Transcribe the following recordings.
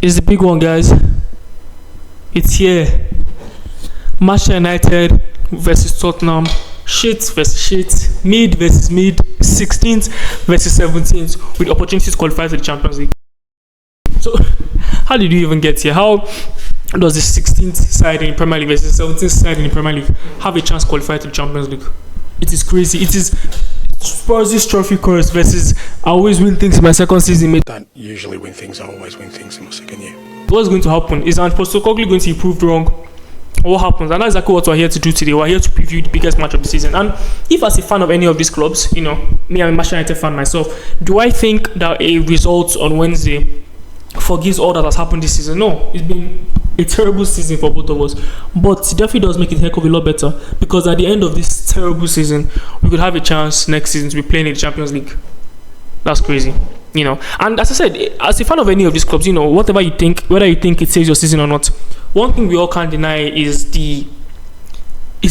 It's the big one, guys. It's here. Manchester United versus Tottenham. Shit versus shit. Mid versus mid. 16th versus 17th, with opportunities to qualify for the Champions League. So, how did you even get here? How does the 16th side in the Premier League versus 17th side in the Premier League have a chance to qualify to the Champions League? It is crazy. It is Spurs' trophy chorus versus I always win things in my second season, mate. Don't usually win things, I always win things in my second year. What's going to happen? Is Postecoglou going to be proved wrong? What happens? And that's exactly what we're here to do today. We're here to preview the biggest match of the season. And if as a fan of any of these clubs, me, I'm a Manchester United fan myself, do I think that a result on Wednesday forgives all that has happened this season? No. It's been a terrible season for both of us. But it definitely does make it a heck of a lot better, because at the end of this terrible season, we could have a chance next season to be playing in the Champions League. That's crazy. And as I said, as a fan of any of these clubs, whatever you think, whether you think it saves your season or not, one thing we all can't deny is the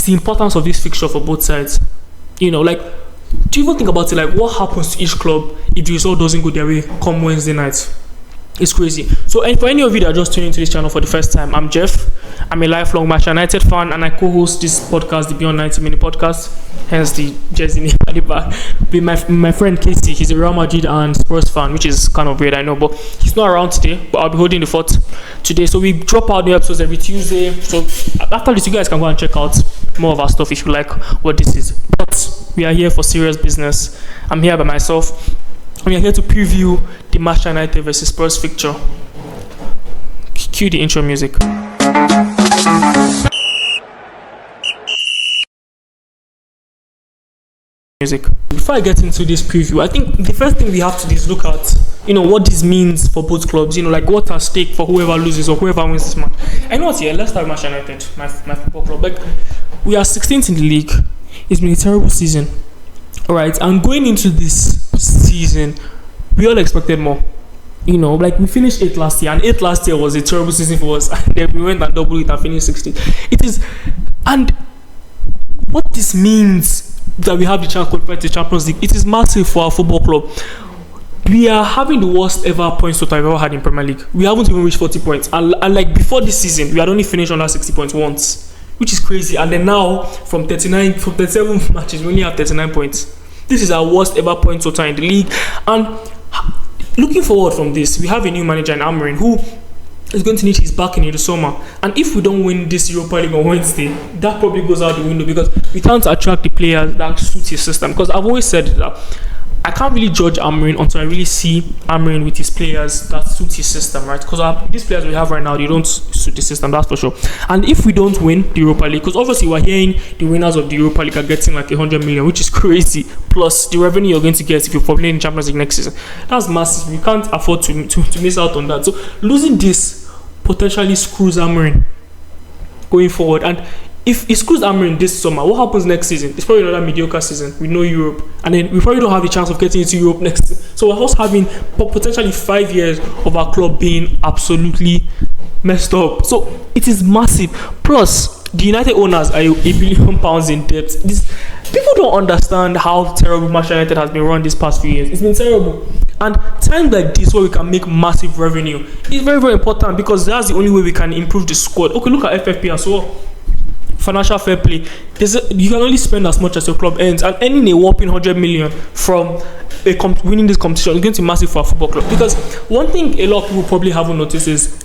importance of this fixture for both sides. Do you even think about it? Like, what happens to each club if the result doesn't go their way come Wednesday night? It's crazy. So, and for any of you that are just tuning into this channel for the first time, I'm Jeff. I'm a lifelong Manchester United fan, and I co-host this podcast, the Beyond 90 Minute Podcast. Hence the jersey name at the back. With my friend Casey, he's a Real Madrid and Spurs fan, which is kind of weird, I know, but he's not around today. But I'll be holding the fort today. So we drop out new episodes every Tuesday. So after this, you guys can go and check out more of our stuff if you like what this is. But we are here for serious business. I'm here by myself. We are here to preview the Manchester United versus Spurs fixture. Cue the intro music. Before I get into this preview, I think the first thing we have to do is look at, what this means for both clubs. What's at stake for whoever loses or whoever wins this match. I know what's here. Let's start with Manchester United, my football club. We are 16th in the league. It's been a terrible season. All right, and going into this season, we all expected more. We finished 8th last year, and 8th last year was a terrible season for us. And then we went and doubled it and finished 16th. It is, and what this means that we have the chance to qualify to the Champions League, it is massive for our football club. We are having the worst ever points total we've ever had in Premier League. We haven't even reached 40 points, and before this season, we had only finished under 60 points once, which is crazy. And then now, from 37 matches, we only have 39 points. This is our worst ever point total in the league. And looking forward from this, we have a new manager in Amorim who is going to need his backing in the summer. And if we don't win this Europa League on Wednesday, that probably goes out the window, because we can't attract the players that suit his system. Because I've always said that I can't really judge Amorim until I really see Amorim with his players that suit his system, right? Because these players we have right now, they don't suit the system, that's for sure. And if we don't win the Europa League, because obviously we're hearing the winners of the Europa League are getting like 100 million, which is crazy. Plus the revenue you're going to get if you're probably in Champions League next season. That's massive. We can't afford to miss out on that. So losing this potentially screws Amorim going forward. And if it screws Amorim this summer, what happens next season? It's probably another mediocre season with no Europe, and then we probably don't have the chance of getting into Europe next season. So we're also having potentially 5 years of our club being absolutely messed up. So it is massive. Plus, the United owners are £1 billion in debt. People don't understand how terrible Manchester United has been run these past few years. It's been terrible. And times like this where we can make massive revenue is very, very important, because that's the only way we can improve the squad. Okay, look at FFP as well. Financial fair play. You can only spend as much as your club earns, and earning a whopping 100 million from winning this competition is going to be massive for our football club. Because one thing a lot of people probably haven't noticed is,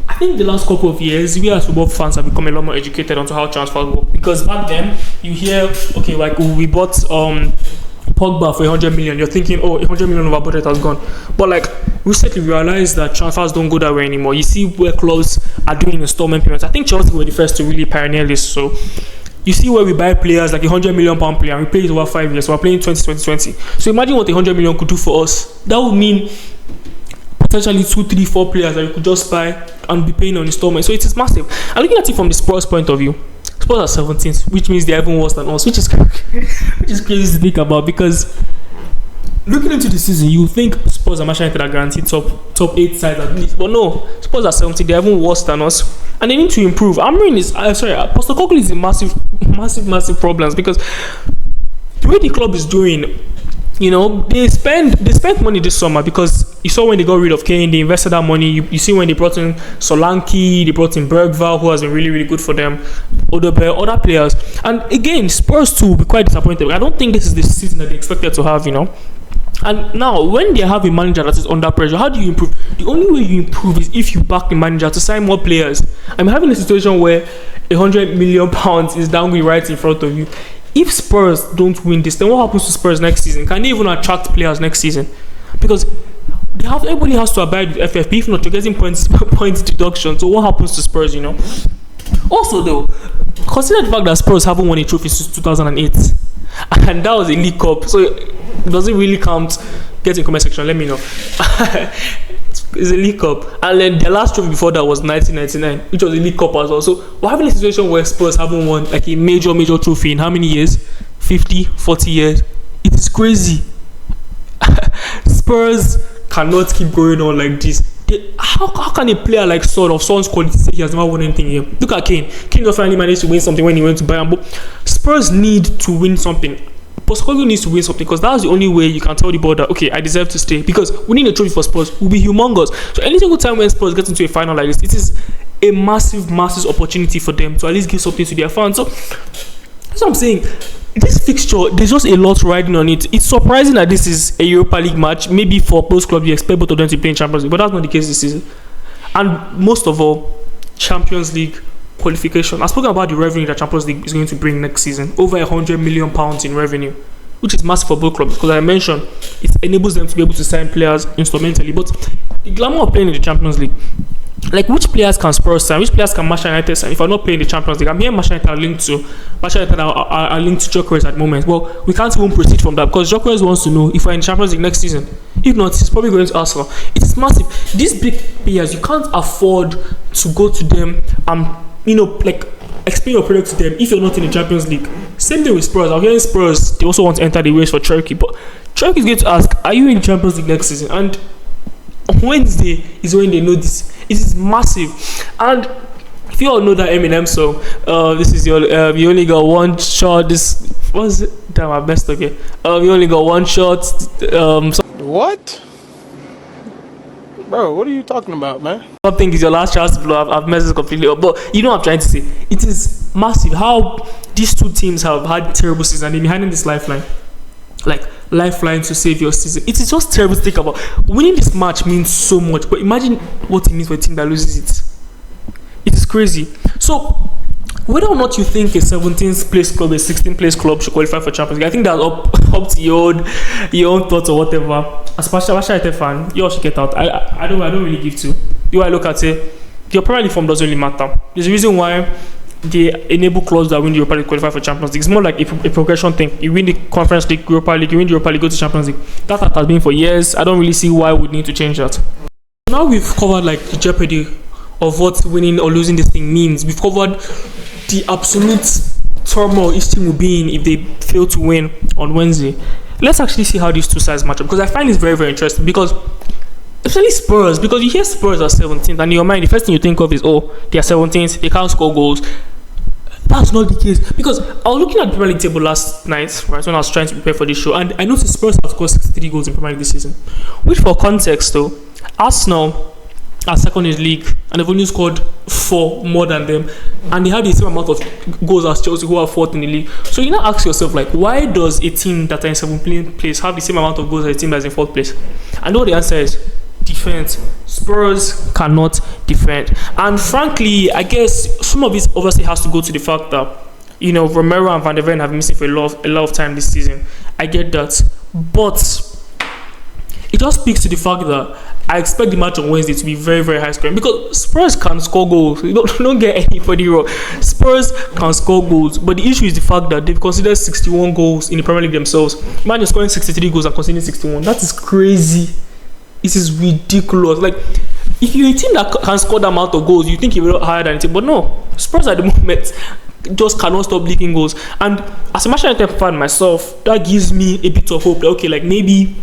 I think the last couple of years, we as football fans have become a lot more educated onto how transfers work. Because back then, you hear, okay, like we bought Pogba for 100 million, you're thinking, 100 million of our budget has gone. But recently we realized that transfers don't go that way anymore. You see where clubs are doing installment payments. I think Chelsea were the first to really pioneer this. So you see where we buy players like £100 million player, and we play it over 5 years. So we're playing 2020. So imagine what 100 million could do for us. That would mean potentially 2, 3, 4 players that you could just buy and be paying on installment. So it is massive. And looking at it from the Spurs point of view, Spurs are 17th, which means they're even worse than us, which is crazy to think about. Because looking into the season, you think Spurs and Manchester United are guaranteed top 8 sides at least, but no, Spurs are 17th. They're even worse than us, and they need to improve. Postecoglou is a massive problems, because the way the club is doing, You know, they spent money this summer because you saw when they got rid of Kane, they invested that money. You see when they brought in Solanke, they brought in Bergvall, who has been really, really good for them, other players. And again, Spurs too will be quite disappointed. I don't think this is the season that they expected to have, you know. And now, when they have a manager that is under pressure, how do you improve? The only way you improve is if you back the manager to sign more players. I'm having a situation where £100 million is downgrade right in front of you. If Spurs don't win this, then what happens to Spurs next season? Can they even attract players next season? Because everybody has to abide with FFP. If not, you're getting points deduction. So what happens to Spurs, you know? Also, though, consider the fact that Spurs haven't won a trophy since 2008. And that was a League Cup. So does it really count? Get in the comment section, let me know. It's a League Cup. And then the last trophy before that was 1999, which was a League Cup as well. So we're having a situation where Spurs haven't won like a major trophy in how many years? 50, 40 years. It is crazy. Spurs cannot keep going on like this. How can a player like Son's quality say he has never won anything here? Look at Kane. Kane just finally managed to win something when he went to Bayern. But Spurs need to win something. Postecoglou needs to win something because that's the only way you can tell the board that, okay, I deserve to stay. Because winning a trophy for Spurs will be humongous. So any single time when Spurs get into a final like this, it is a massive opportunity for them to at least give something to their fans. So that's what I'm saying. This fixture, there's just a lot riding on it. It's surprising that this is a Europa League match. Maybe for both clubs, you expect both of them to play in Champions League, but that's not the case this season. And most of all, Champions League qualification. I've spoken about the revenue that Champions League is going to bring next season. Over £100 million in revenue, which is massive for both clubs. Because I mentioned, it enables them to be able to sign players instrumentally. But the glamour of playing in the Champions League, like which players can Spurs sign? Which players can Manchester United sign? If I'm not playing the Champions League, I'm here. Manchester United are linked to Gyökeres at the moment. Well, we can't even proceed from that because Gyökeres wants to know if we're in the Champions League next season. If not, he's probably going to Arsenal. It's massive. These big players, you can't afford to go to them and like explain your product to them if you're not in the Champions League. Same thing with Spurs. I'm hearing Spurs, they also want to enter the race for Turkey, but Turkey is going to ask, are you in the Champions League next season? And Wednesday is when they know this. It is massive. And if you all know that Eminem song, this is your you only got one shot. This was it? Damn, I messed up here. You only got one shot. What? Bro, what are you talking about, man? Something is your last chance to blow. I've messed it completely up. But you know what I'm trying to say. It is massive how these two teams have had terrible seasons and they're behind this lifeline. Like lifeline to save your season. It is just terrible to think about. Winning this match means so much, but imagine what it means for a team that loses it. It is crazy. So whether or not you think a 17th place club, a 16th place club should qualify for Champions League, I think that's up to your own thoughts or whatever. As a Manchester United fan, you all should get out. I don't really give to. You I look at it, your Premier League form doesn't really matter. There's a reason why they enable clubs that win the Europa League qualify for Champions League. It's more like a progression thing. You win the Conference League, Europa League, you win the Europa League, go to Champions League. That has been for years. I don't really see why we need to change that. Now we've covered like the jeopardy of what winning or losing this thing means. We've covered the absolute turmoil each team will be in if they fail to win on Wednesday. Let's actually see how these two sides match up, because I find this very, very interesting. Because especially Spurs, because you hear Spurs are 17th, and in your mind the first thing you think of is, oh, they are 17th, they can't score goals. That's not the case, because I was looking at the Premier League table last night, right, when I was trying to prepare for this show, and I noticed Spurs have scored 63 goals in Premier League this season. Which, for context though, Arsenal are second in the league and they've only scored 4 more than them, and they have the same amount of goals as Chelsea, who are 4th in the league. So you now ask yourself, like, why does a team that are in 7th place have the same amount of goals as a team that's in 4th place? And all the answer is defense. Spurs cannot defend, and frankly, I guess some of it obviously has to go to the fact that, you know, Romero and Van der Ven have been missing for a lot of time this season. I get that, but it just speaks to the fact that I expect the match on Wednesday to be very, very high scoring, because Spurs can score goals. You don't get anybody wrong. Spurs can score goals, but the issue is the fact that they've considered 61 goals in the Premier League themselves. Imagine scoring 63 goals and conceding 61. That is crazy. It is ridiculous. Like, if you're a team that can score that amount of goals, you think you're higher than it, but no. Spurs at the moment just cannot stop leaking goals. And as a Manchester United fan myself, that gives me a bit of hope that, okay, like maybe,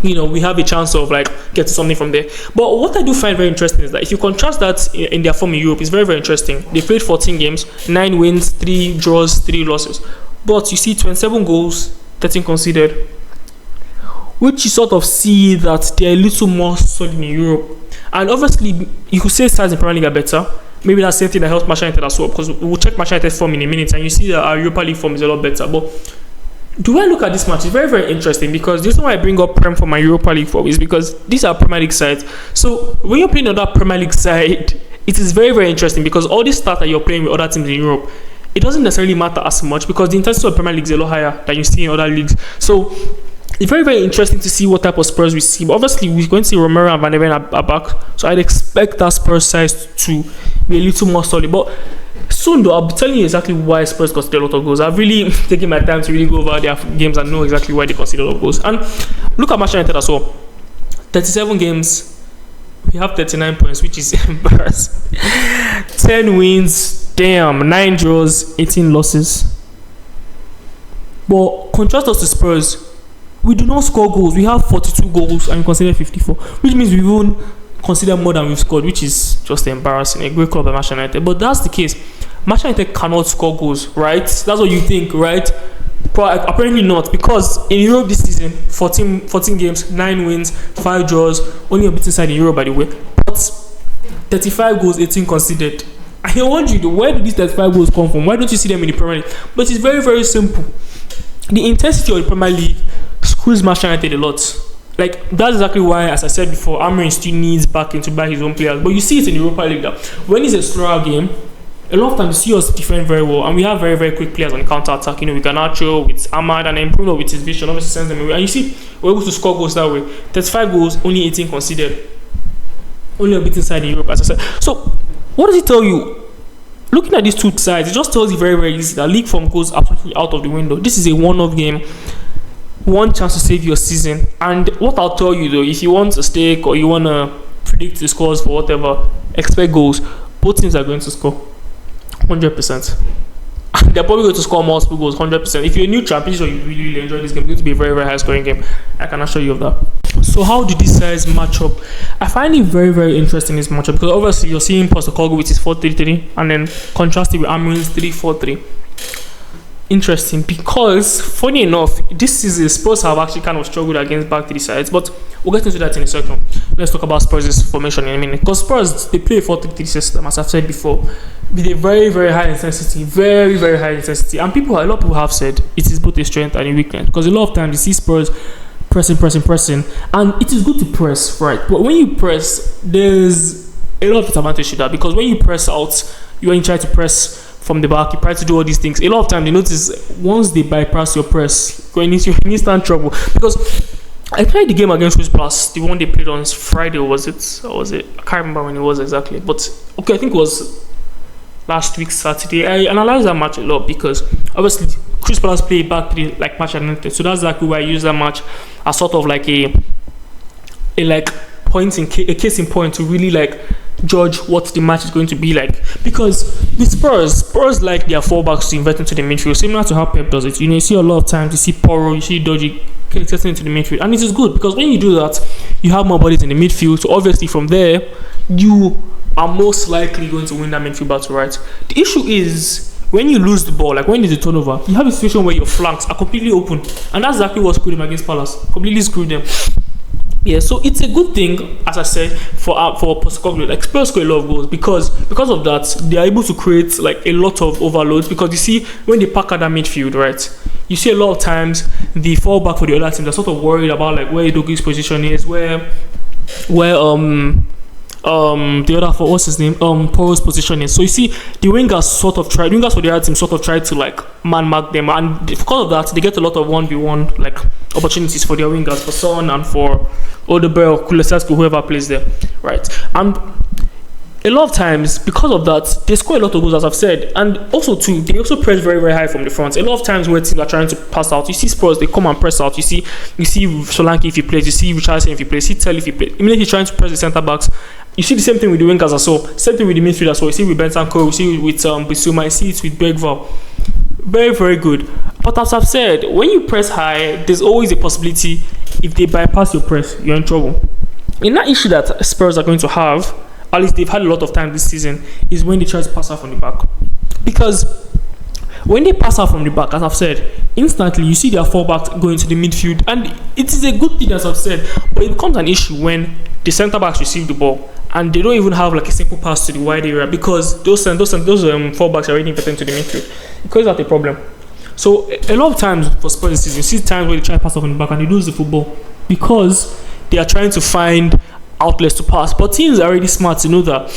you know, we have a chance of like getting something from there. But what I do find very interesting is that if you contrast that in their form in Europe, it's very, very interesting. They played 14 games, 9 wins, 3 draws, 3 losses. But you see 27 goals, 13 conceded. which you sort of see that they're a little more solid in Europe. And obviously, you could say sides in Premier League are better. Maybe that's the same thing that helps Manchester United as well, because we'll check Manchester United form in a minute, and you see that our Europa League form is a lot better. But do I look at this match? It's very, very interesting, because the reason why I bring up Prem for my Europa League form is because these are Premier League sides. So when you're playing on that Premier League side, it is very, very interesting, because all these stats that you're playing with other teams in Europe, it doesn't necessarily matter as much, because the intensity of Premier League is a lot higher than you see in other leagues. So it's very, very interesting to see what type of Spurs we see. But obviously, we're going to see Romero and Van de Ven are back. So I'd expect that Spurs side to be a little more solid. But soon, though, I'll be telling you exactly why Spurs conceded a lot of goals. I've really taken my time to really go over their games and know exactly why they conceded a lot of goals. And look at Manchester United as well. 37 games, we have 39 points, which is embarrassing. 10 wins, damn, 9 draws, 18 losses. But contrast us to Spurs. We do not score goals. We have 42 goals and we consider 54, which means we won't consider more than we've scored, which is just embarrassing. A great club by Manchester United, but that's the case. Manchester United cannot score goals, right? That's what you think, right? But apparently not, because in Europe this season, 14 games, 9 wins, 5 draws, only a beaten side in Europe, by the way. But 35 goals, 18 conceded. I wonder, where did these 35 goals come from? Why don't you see them in the Premier League? But it's very, very simple. The intensity of the Premier League screws Manchester United a lot. Like, that's exactly why, as I said before, Amorim still needs backing to buy his own players. But you see it in the Europa League that when it's a slower game, a lot of times you see us defend very well, and we have very, very quick players on the counter attack. You know, with Garnacho, with Ahmad, and then Bruno with his vision obviously sends them away. And you see, we're able to score goals that way. 35 goals, only 18 conceded. Only a beaten side in Europe, as I said. So, what does it tell you? Looking at these two sides, it just tells you very, very easy that league form goes absolutely out of the window. This is a one-off game. One chance to save your season. And what I'll tell you though, if you want a stake or you want to predict the scores for whatever, expect goals. Both teams are going to score 100%. They're probably going to score multiple goals 100%. If you're a new champion or you really, really enjoy this game, it's going to be a very, very high scoring game. I can assure you of that. So how do these sides match up? I find it very, very interesting, this matchup, because obviously you're seeing Postecoglou with his 4-3-3 and then contrasted with Amorim's 3-4-3. Interesting, because funny enough, this season Spurs have actually kind of struggled against back three sides, but we'll get into that in a second. Let's talk about Spurs' formation in a minute, because Spurs, they play a 4-3-3 system, as I've said before, with a very, very high intensity, very, very high intensity. And a lot of people have said it is both a strength and a weakness, because a lot of times you see Spurs pressing, and it is good to press, right? But when you press, there's a lot of disadvantage to that, because when you press out, you try to press from the back, you try to do all these things. A lot of time, you notice once they bypass your press, you're in instant trouble. Because I played the game against Crystal Palace, the one they played on Friday, was it? Or was it? I can't remember when it was exactly. But okay, I think it was last week Saturday. I analyzed that match a lot, because obviously Crystal Palace played back three like match United. So that's exactly why I use that match as sort of like a case in point to really like judge what the match is going to be like. Because the Spurs like their fullbacks to invert into the midfield, similar to how Pep does it. You see a lot of times, you see Porro, you see Dodgy getting into the midfield, and it is good, because when you do that, you have more bodies in the midfield. So obviously from there, you are most likely going to win that midfield battle, right? The issue is when you lose the ball, like when there's a turnover, you have a situation where your flanks are completely open, and that's exactly what screwed them against Palace. Completely screwed them. Yeah, so it's a good thing, as I said, for Postecoglou. Like Spurs score a lot of goals because of that, they are able to create like a lot of overloads. Because you see, when they pack at that midfield, right, you see a lot of times the fallback for the other team, they're sort of worried about like where Dogi's position is, where the other for what's his name, Poro's position is. So you see, the wingers for the other team sort of try to like man mark them, and because of that, they get a lot of 1v1 like opportunities for their wingers, for Son and for Odebel, Kulusevski, whoever plays there, right? And a lot of times, because of that, they score a lot of goals, as I've said. And also too, they also press very, very high from the front. A lot of times where teams are trying to pass out, you see Spurs, they come and press out. You see Solanke if he plays, you see Richarlison if he plays, you see Tell if he plays. Immediately trying to press the centre backs. You see the same thing with the wingers as well. Same thing with the midfield as well. You see with Bentancur, you see with Bissouma, you see it with Bergvall. Very, very good. But as I've said, when you press high, there's always a possibility if they bypass your press, you're in trouble. In that issue that Spurs are going to have, at least they've had a lot of time this season, is when they try to pass out from the back. Because When they pass out from the back, as I've said, instantly you see their fullbacks going to the midfield, and it is a good thing, as I've said, but it becomes an issue when the centre backs receive the ball and they don't even have like a simple pass to the wide area because those fullbacks are already inverted to the midfield. It causes that a problem. So a lot of times for Spurs this season, you see times where they try to pass off on the back and they lose the football because they are trying to find outlets to pass. But teams are already smart to know that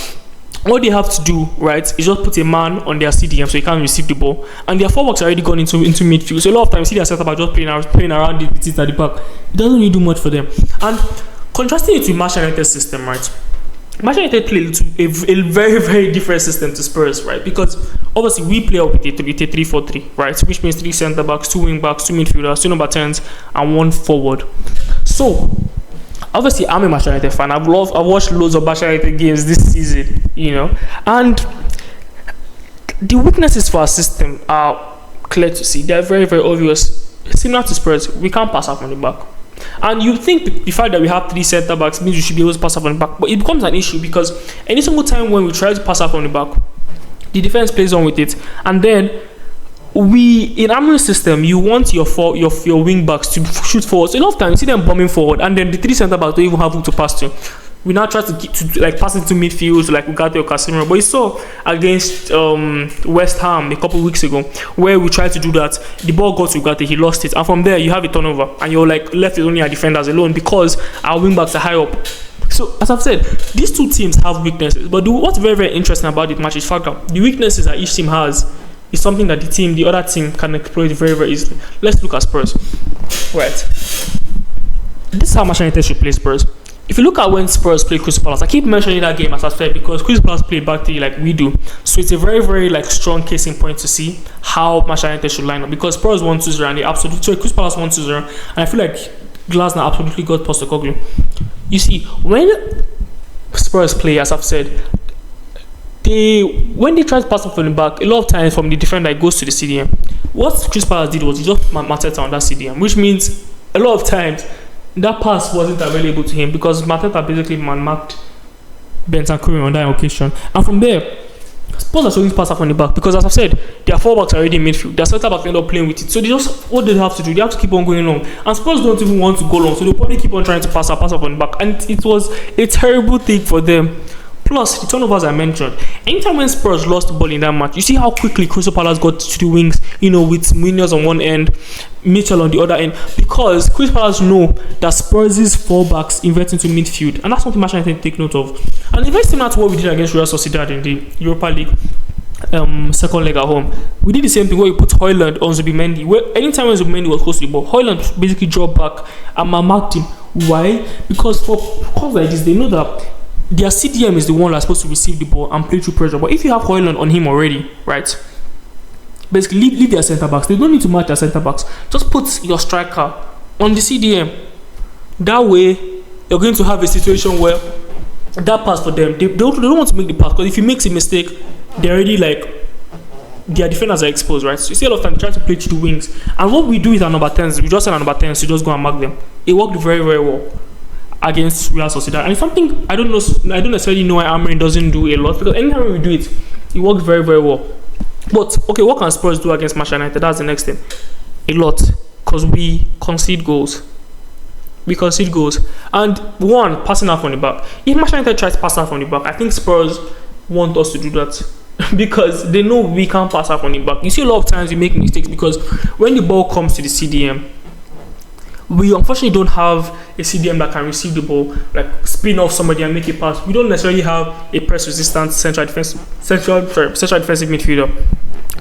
what they have to do, right, is just put a man on their CDM so he can't receive the ball. And their forwards are already gone into midfield. So a lot of times you see their centre back just playing around the at the back. It doesn't really do much for them. And contrasting it with Manchester United's system, right? Manchester United play a very, very different system to Spurs, right? Because obviously we play up with a 3-4-3, right? Which means 3 centre backs, 2 wing backs, 2 midfielders, 2 number 10s, and 1 forward. So obviously, I'm a Manchester United fan. I've watched loads of Manchester United games this season, and the weaknesses for our system are clear to see. They're very, very obvious. Similar to Spurs, we can't pass out from the back. And you think the fact that we have 3 centre backs means we should be able to pass out from the back, but it becomes an issue because any single time when we try to pass out from the back, the defense plays on with it, and then in Amorim's system, you want your wing backs to shoot forward. So a lot of times you see them bombing forward, and then the 3 centre backs don't even have who to pass to. We now try to pass into midfield, like Ugarte or Casemiro. But you saw against West Ham a couple of weeks ago, where we tried to do that. The ball got to Ugarte, he lost it, and from there you have a turnover, and you're like left with only our defenders alone because our wing backs are high up. So, as I've said, these two teams have weaknesses. But what's very, very interesting about this match is the fact that the weaknesses that each team has is something that the other team can exploit very, very easily. Let's look at Spurs. Right. This is how Manchester United should play Spurs. If you look at when Spurs play Crystal Palace, I keep mentioning that game as I said because Crystal Palace play back to like we do. So it's a very, very strong case in point to see how Manchester United should line up because Spurs 1-2-0 and they absolutely Crystal Palace 1-2-0, and I feel like Glasner absolutely got Postecoglou. You see, when Spurs play, as I've said, when they try to pass off from the back, a lot of times from the defender it goes to the CDM. What Crystal Palace did was he just Mateta on that CDM, which means a lot of times that pass wasn't available to him because Mateta basically man-marked Bentancur on that occasion. And from there, Spurs are showing pass off on the back because, as I've said, their fullbacks are already in midfield. Their centre backs end up playing with it. So what they have to do, they have to keep on going long. And Spurs don't even want to go long, so they'll probably keep on trying to pass off on the back. And it was a terrible thing for them. Plus, the turnovers I mentioned. Anytime when Spurs lost the ball in that match, you see how quickly Crystal Palace got to the wings, with Munoz on one end, Mitchell on the other end, because Crystal Palace know that Spurs' fullbacks invert into midfield, and that's something Manchester United take note of. And it's very similar to what we did against Real Sociedad in the Europa League second leg at home. We did the same thing where we put Højlund on Zubimendi. Where anytime when Zubimendi was close to the ball, Højlund basically dropped back and marked him. Why? Because for calls like this, they know that their CDM is the one that's supposed to receive the ball and play through pressure. But if you have Højlund on him already, right? Basically, leave their centre backs. They don't need to match their centre backs. Just put your striker on the CDM. That way, you're going to have a situation where that pass for them, they don't want to make the pass because if he makes a mistake, they're already their defenders are exposed, right? So you see a lot of time trying to play through the wings. And what we do with our number 10s, we just send our number 10s to just go and mark them. It worked very, very well against Real Sociedad, and it's something I don't necessarily know why Amorim doesn't do a lot because anytime we do it, it works very, very well. But okay, what can Spurs do against Manchester United? That's the next thing. A lot, because we concede goals. And one, passing out from the back. If Manchester United tries to pass out from the back, I think Spurs want us to do that because they know we can't pass out from the back. You see a lot of times we make mistakes because when the ball comes to the CDM, we unfortunately don't have a CDM that can receive the ball, like spin off somebody and make a pass. We don't necessarily have a press resistant central defensive midfielder,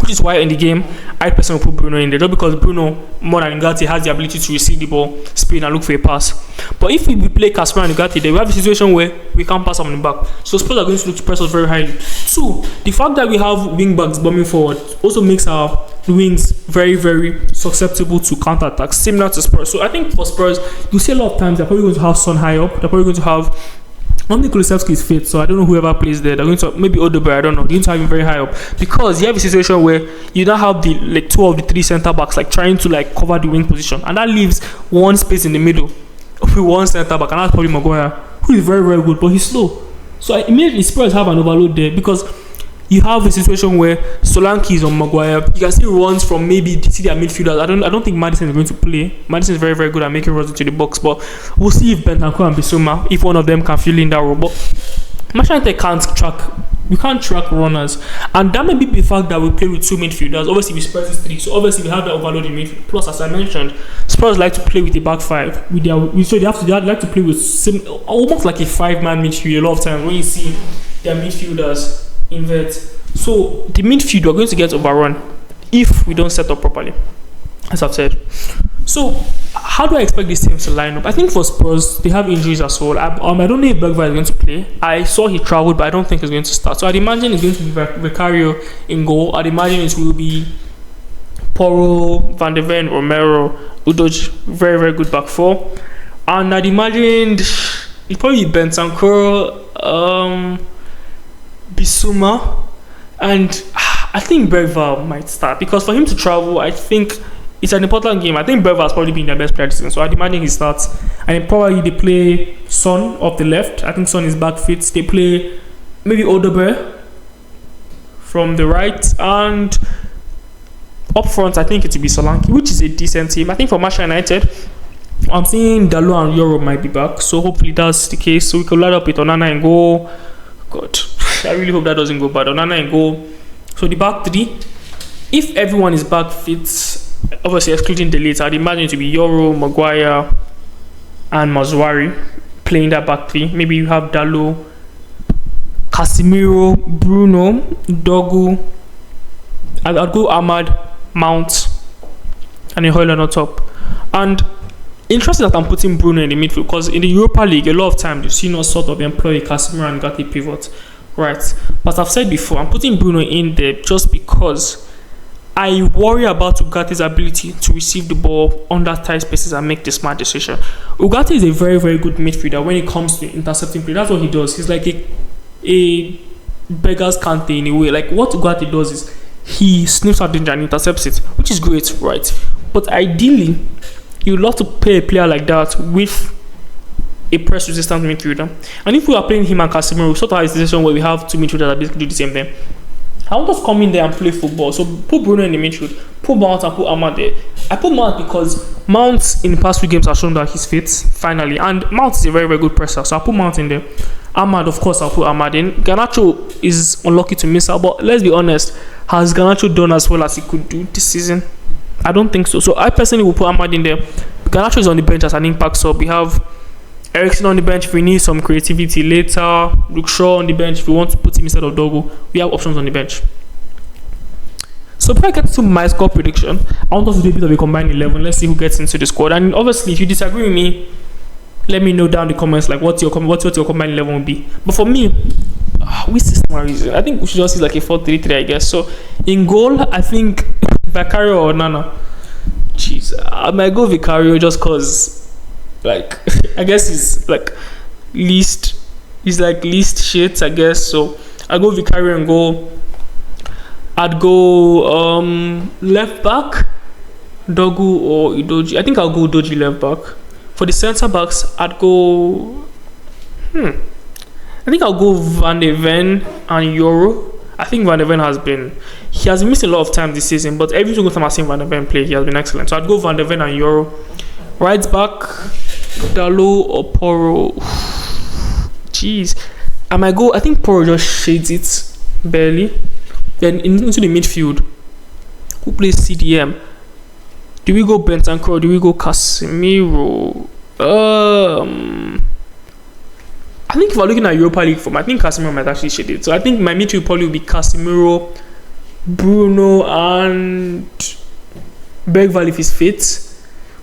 which is why in the game I personally put Bruno in there, just because Bruno more than Ugarte has the ability to receive the ball, spin and look for a pass. But if we play Casemiro and Ugarte, then we have a situation where we can't pass on the back. So Spurs are going to look to press us very highly. Two, the fact that we have wing backs bombing forward also makes our wings very, very susceptible to counter-attacks, similar to Spurs. So I think for Spurs, you see a lot of times they're probably going to have Son high up. They're probably going to have Kulusevski is fit, so I don't know whoever plays there. They're going to maybe Odegaard, I don't know. They're going to have him very high up because you have a situation where you don't have the two of the three centre backs trying to cover the wing position, and that leaves one space in the middle with one centre back, and that's probably Maguire, who is very, very good, but he's slow. So immediately Spurs have an overload there because you have a situation where Solanke is on Maguire. You can see runs from maybe their midfielders. I don't think Madison is going to play. Madison is very, very good at making runs into the box, but we'll see if Bentancur and Bissouma, if one of them can fill in that role. But Manchester United we can't track runners, and that may be the fact that we play with two midfielders. Obviously, we Spurs is 3, so obviously we have the overload in midfield. Plus, as I mentioned, Spurs like to play with a back 5. So they like to play with almost like a 5-man midfield a lot of times when you see their midfielders invert. So the midfield we're going to get overrun if we don't set up properly, as I've said. So how do I expect these teams to line up? I think for Spurs, they have injuries as well. I don't know if Bergwijn is going to play. I saw he traveled, but I don't think he's going to start. So I'd imagine it's going to be Vicario in goal. I'd imagine it will be Porro, Van de Ven, Romero, Udoji. Very, very good back 4. And I'd imagine it probably be Bentancur, Bissouma, and I think Bergwijn might start, because for him to travel, I think it's an important game. I think Bergwijn has probably been their best player this season, so I'd imagine he starts. And probably they play Son off the left. I think Son is back fit. They play maybe Odegaard from the right, and up front I think it will be Solanke, which is a decent team. I think for Manchester United, I'm seeing Dalot and Euro might be back, so hopefully that's the case. So we could line up with Onana and goal. God, I really hope that doesn't go bad. Onana and goal. So the back 3, if everyone is back fit, obviously excluding the late, I'd imagine it to be Euro, Maguire, and Mazouari playing that back 3. Maybe you have Dalot, Casemiro, Bruno, Dogu. I'd go Ahmad, Mount, and a Højlund on top. And interesting that I'm putting Bruno in the midfield, because in the Europa League, a lot of times you've seen us sort of employ Casemiro and Gatti pivot, right? But I've said before, I'm putting Bruno in there just because I worry about Ugate's ability to receive the ball under tight spaces and make the smart decision. Ugate is a very, very good midfielder when it comes to intercepting play. That's what he does. He's like a beggar's Kante in a way. Like, what Ugate does is he sniffs out danger and intercepts it, which is great, right? But ideally, you'd love to play a player like that with a press resistant midfielder. And if we are playing him and Casemiro, we sort of have a situation where we have two midfielders that basically do the same thing. I want us to come in there and play football. So put Bruno in the midfield, put Mount and put Ahmad there. I put Mount because Mount in the past few games has shown that he's fit, finally. And Mount is a very, very good presser. So I'll put Mount in there. Ahmad, of course, I'll put Ahmad in. Garnacho is unlucky to miss out. But let's be honest, has Garnacho done as well as he could do this season? I don't think so. So I personally will put Ahmad in there. Garnacho is on the bench as an impact sub. We have Eriksen on the bench if we need some creativity later. Luke Shaw on the bench if we want to put him instead of Dogo. We have options on the bench. So before I get to my score prediction, I want us to do a bit of a combined 11. Let's see who gets into the squad. And obviously, if you disagree with me, let me know down in the comments like what your combined 11 will be. But for me, we see some reason. I think we should just use like a 4-3-3, I guess. So in goal, I think Vicario or Nana. Jeez, I might go Vicario just cause, like, I guess he's like least shit, I guess. So I go Vicario and goal. I'd go left back, Dogu or Udoji. I think I'll go Udoji left back. For the centre backs, I'd go. I think I'll go Van de Ven and Euro. I think Van de Ven has been missed a lot of time this season, but every single time I've seen Van de Ven play, he has been excellent. So I'd go Van de Ven and Euro. Right back, Dalot or Porro. Jeez, I might go. I think Porro just shades it barely. Then into the midfield, who plays CDM? Do we go Bentancur or do we go Casemiro? I think if we're looking at Europa League form, I think Casemiro might actually shade it. So I think my midfield probably will be Casemiro, Bruno, and Bergwijn if he's fit.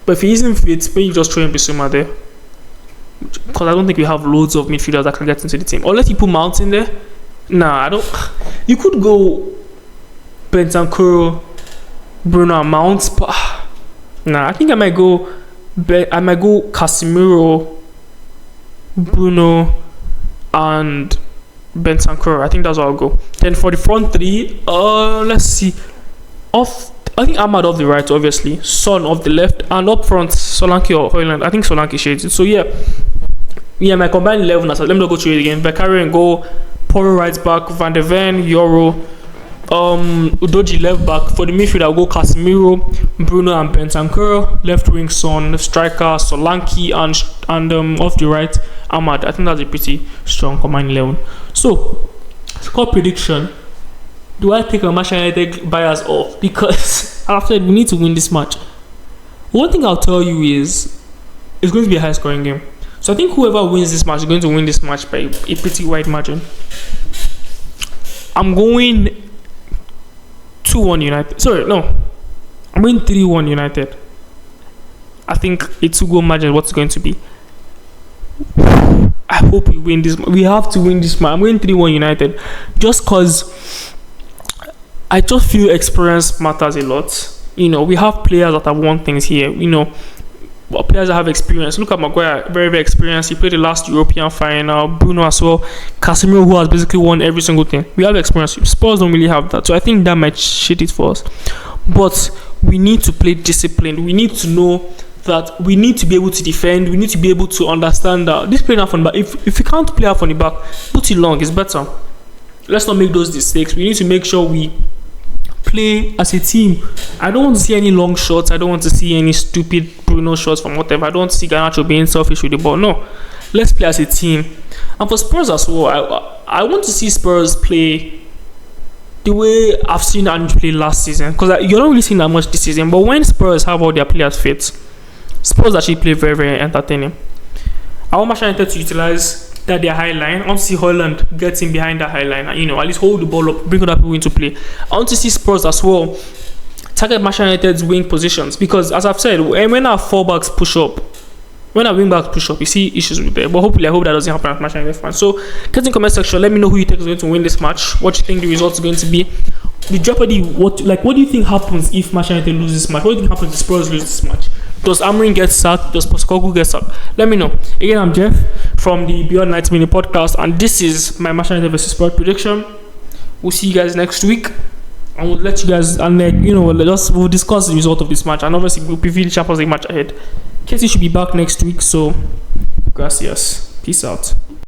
But if he isn't fit, maybe just throw in Bissouma there. Because I don't think we have loads of midfielders that can get into the team. Unless you put Mount in there. Nah, I don't. You could go Bentancur, Bruno, and Mount, but nah, I think I might go Casemiro, Bruno, and Bentancur. I think that's what I'll go. Then for the front three, let's see. I think Ahmad off the right, obviously. Son off the left, and up front Solanke or Højlund. I think Solanke shades it. So yeah, my combined 11. Let me not go through it again. Vicario and goal. Porro right back, Van de Ven, Euro, Udoji left back. For the midfield, I'll go Casemiro, Bruno, and Bentancur. Left wing, Son. Left striker, Solanke, and off the right, Ahmad. I think that's a pretty strong combined 11. So, score prediction. Do I take a Manchester United bias off? Because after we need to win this match. One thing I'll tell you is it's going to be a high scoring game. So I think whoever wins this match is going to win this match by a pretty wide margin. I'm going 2-1 United. Sorry, no. I'm going 3-1 United. I think a 2-goal margin is what's going to be. I hope we win this. We have to win this match. I'm going 3-1 United. Just because I just feel experience matters a lot. You know, we have players that have won things here. You know, players that have experience. Look at Maguire, very, very experienced. He played the last European final. Bruno as well. Casemiro, who has basically won every single thing. We have experience. Spurs don't really have that. So I think that might shit it for us. But we need to play disciplined. We need to know that we need to be able to defend. We need to be able to understand that this playing out from the back. If you can't play out from the back, put it long. It's better. Let's not make those mistakes. We need to make sure we play as a team. I don't want to see any long shots. I don't want to see any stupid Bruno shots from whatever. I don't want to see Garnacho being selfish with the ball. No, let's play as a team. And for Spurs as well, I want to see Spurs play the way I've seen Ange play last season, because you're not really seeing that much this season. But when Spurs have all their players fit, Spurs actually play very, very entertaining. I want Manchester United to utilize that their high line. I want to see Holland get in behind the high line and, you know, at least hold the ball up, bring other people into play. I want to see Spurs as well target Manchester United's wing positions, because as I've said, when our fullbacks push up, when our wing backs push up, you see issues with them. But hopefully, I hope that doesn't happen at Manchester United fans. So, get in the comment section. Let me know who you think is going to win this match. What you think the result is going to be. The jeopardy. What do you think happens if Manchester United loses this match? What do you think happens if Spurs lose this match? Does Amorim get sacked? Does Postecoglou get sacked? Let me know. Again, I'm Jeff from the Beyond 90 Minute podcast, and this is my Manchester United versus Spurs prediction. We'll see you guys next week, and we'll let you guys, and we'll discuss the result of this match, and obviously we'll preview the Champions League match ahead. Casey should be back next week, so gracias. Peace out.